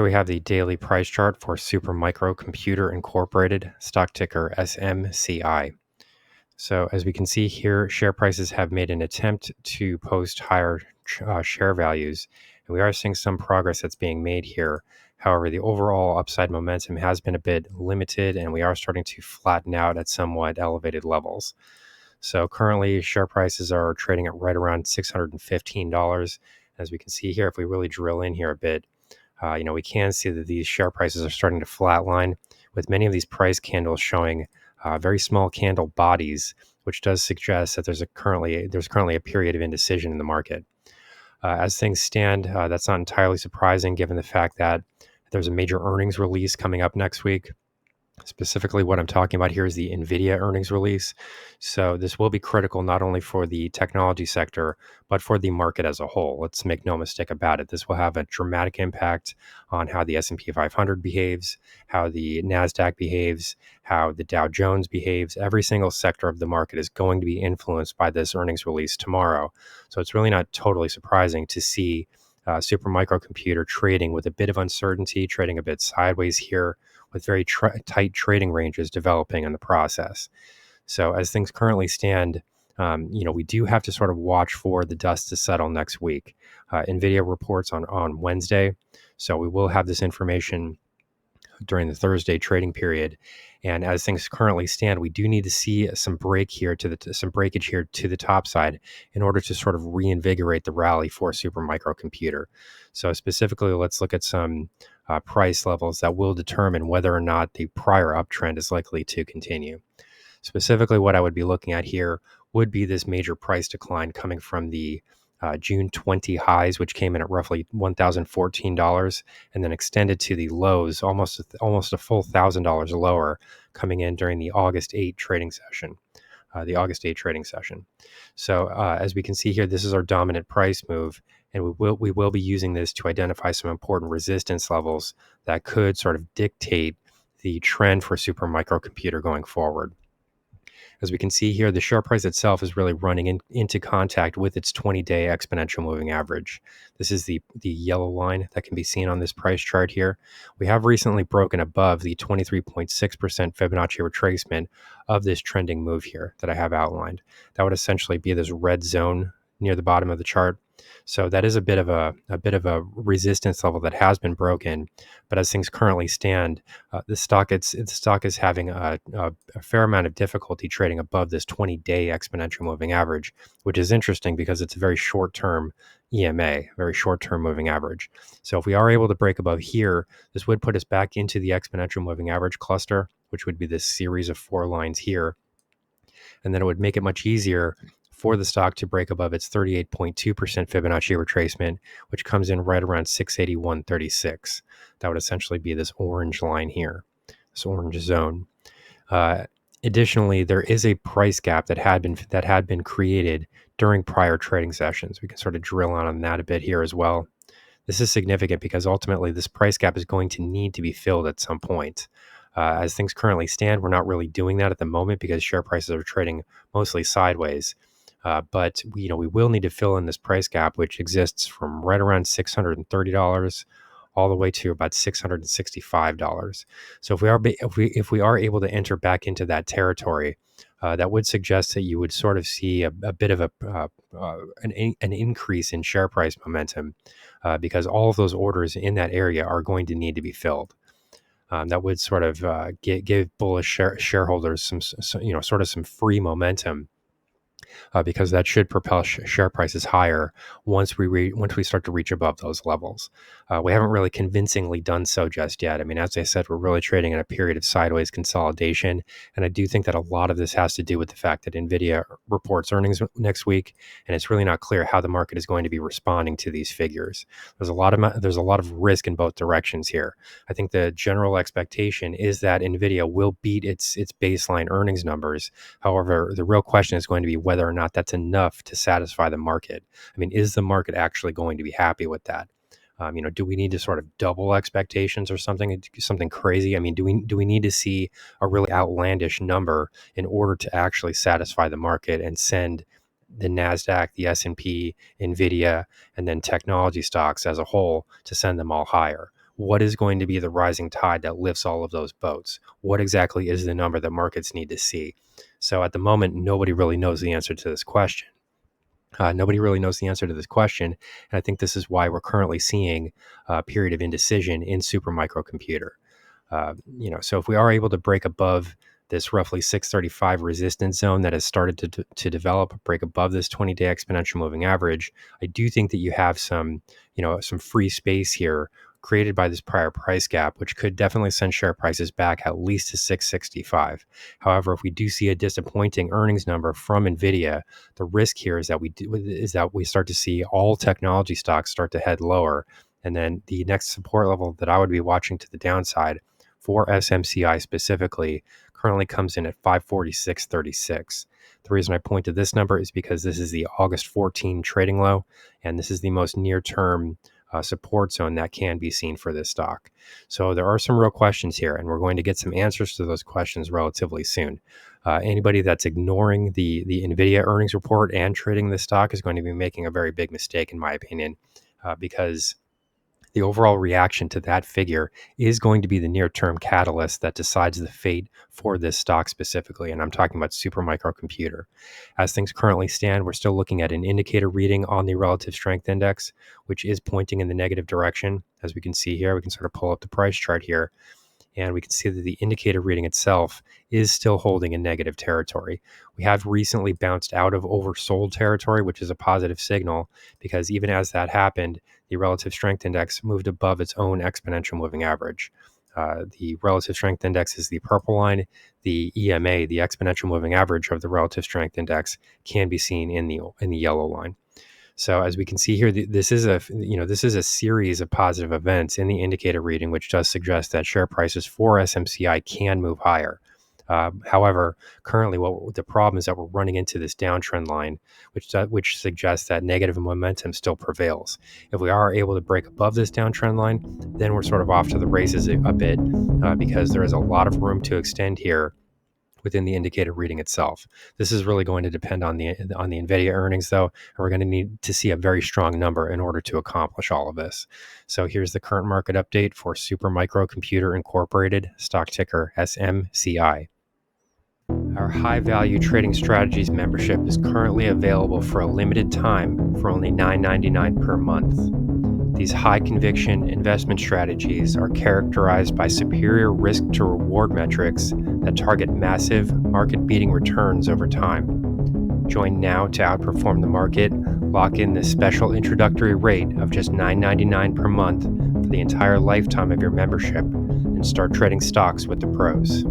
Here we have the daily price chart for Supermicro Computer Incorporated, stock ticker SMCI. So as we can see here, share prices have made an attempt to post higher share values, and we are seeing some progress that's being made here. However, the overall upside momentum has been a bit limited, and we are starting to flatten out at somewhat elevated levels. So currently, share prices are trading at right around $615. As we can see here, if we really drill in here a bit, we can see that these share prices are starting to flatline, with many of these price candles showing very small candle bodies, which does suggest that there's currently a period of indecision in the market. As things stand, that's not entirely surprising given the fact that there's a major earnings release coming up next week. Specifically, what I'm talking about here is the Nvidia earnings release. So this will be critical not only for the technology sector, but for the market as a whole. Let's make no mistake about it. This will have a dramatic impact on how the S&P 500 behaves, how the NASDAQ behaves, how the Dow Jones behaves. Every single sector of the market is going to be influenced by this earnings release tomorrow. So it's really not totally surprising to see Supermicro Computer trading with a bit of uncertainty, trading a bit sideways here, with very tight trading ranges developing in the process. So as things currently stand, we do have to sort of watch for the dust to settle next week. Nvidia reports on Wednesday, so we will have this information during the Thursday trading period. And as things currently stand, we do need to see some breakage here to the top side in order to sort of reinvigorate the rally for Supermicro Computer. So specifically, let's look at some price levels that will determine whether or not the prior uptrend is likely to continue. Specifically, what I would be looking at here would be this major price decline coming from the June 20 highs, which came in at roughly $1,014, and then extended to the lows, almost a full $1,000 lower, coming in during the August 8 trading session. So as we can see here, this is our dominant price move, and we will be using this to identify some important resistance levels that could sort of dictate the trend for Supermicro Computer going forward. As we can see here, the share price itself is really running into contact with its 20-day exponential moving average. This is the yellow line that can be seen on this price chart here. We have recently broken above the 23.6% Fibonacci retracement of this trending move here that I have outlined. That would essentially be this red zone near the bottom of the chart. So that is a bit of a resistance level that has been broken. But as things currently stand, the stock is having a fair amount of difficulty trading above this 20-day exponential moving average, which is interesting because it's a very short-term EMA, very short-term moving average. So if we are able to break above here, this would put us back into the exponential moving average cluster, which would be this series of 4 lines here. And then it would make it much easier for the stock to break above its 38.2% Fibonacci retracement, which comes in right around 681.36. That would essentially be this orange line here, this orange zone. Additionally, there is a price gap that had been created during prior trading sessions. We can sort of drill on that a bit here as well. This is significant because ultimately this price gap is going to need to be filled at some point. As things currently stand, we're not really doing that at the moment because share prices are trading mostly sideways. But we will need to fill in this price gap, which exists from right around $630 all the way to about $665. So if we are able to enter back into that territory, that would suggest that you would sort of see a bit of an increase in share price momentum because all of those orders in that area are going to need to be filled. That would sort of give bullish shareholders some free momentum. Because that should propel share prices higher once we start to reach above those levels. We haven't really convincingly done so just yet. I mean, as I said, we're really trading in a period of sideways consolidation, and I do think that a lot of this has to do with the fact that Nvidia reports earnings next week, and it's really not clear how the market is going to be responding to these figures. There's a lot of risk in both directions here. I think the general expectation is that Nvidia will beat its baseline earnings numbers. However, the real question is going to be whether or not that's enough to satisfy the market. I mean, is the market actually going to be happy with that? Do we need to sort of double expectations or something crazy? I mean, do we need to see a really outlandish number in order to actually satisfy the market and send the NASDAQ, the S&P, Nvidia, and then technology stocks as a whole to send them all higher? what is going to be the rising tide that lifts all of those boats? What exactly is the number that markets need to see? So at the moment, nobody really knows the answer to this question. Nobody really knows the answer to this question. And I think this is why we're currently seeing a period of indecision in supermicrocomputer. So if we are able to break above this roughly 635 resistance zone that has started to develop, break above this 20-day exponential moving average, I do think that you have some free space here created by this prior price gap, which could definitely send share prices back at least to 665. However, if we do see a disappointing earnings number from Nvidia, the risk here is that we start to see all technology stocks start to head lower. And then the next support level that I would be watching to the downside for SMCI specifically currently comes in at 546.36. The reason I point to this number is because this is the August 14 trading low, and this is the most near-term support zone that can be seen for this stock. So there are some real questions here, and we're going to get some answers to those questions relatively soon. Anybody that's ignoring the Nvidia earnings report and trading this stock is going to be making a very big mistake, in my opinion, because the overall reaction to that figure is going to be the near-term catalyst that decides the fate for this stock specifically. And I'm talking about Supermicrocomputer. As things currently stand, we're still looking at an indicator reading on the relative strength index, which is pointing in the negative direction. As we can see here, we can sort of pull up the price chart here, and we can see that the indicator reading itself is still holding in negative territory. We have recently bounced out of oversold territory, which is a positive signal, because even as that happened, the relative strength index moved above its own exponential moving average. The relative strength index is the purple line. The EMA, the exponential moving average of the relative strength index, can be seen in the yellow line. So as we can see here, this is a series of positive events in the indicator reading, which does suggest that share prices for SMCI can move higher. However, currently, the problem is that we're running into this downtrend line, which suggests that negative momentum still prevails. If we are able to break above this downtrend line, then we're sort of off to the races a bit, because there is a lot of room to extend here within the indicator reading itself. This is really going to depend on the Nvidia earnings, though, and we're going to need to see a very strong number in order to accomplish all of this. So here's the current market update for Supermicrocomputer Incorporated, stock ticker SMCI. Our high value trading strategies membership is currently available for a limited time for only $9.99 per month. These high conviction investment strategies are characterized by superior risk to reward metrics that target massive market beating returns over time. Join now to outperform the market. Lock in this special introductory rate of just $9.99 per month for the entire lifetime of your membership and start trading stocks with the pros.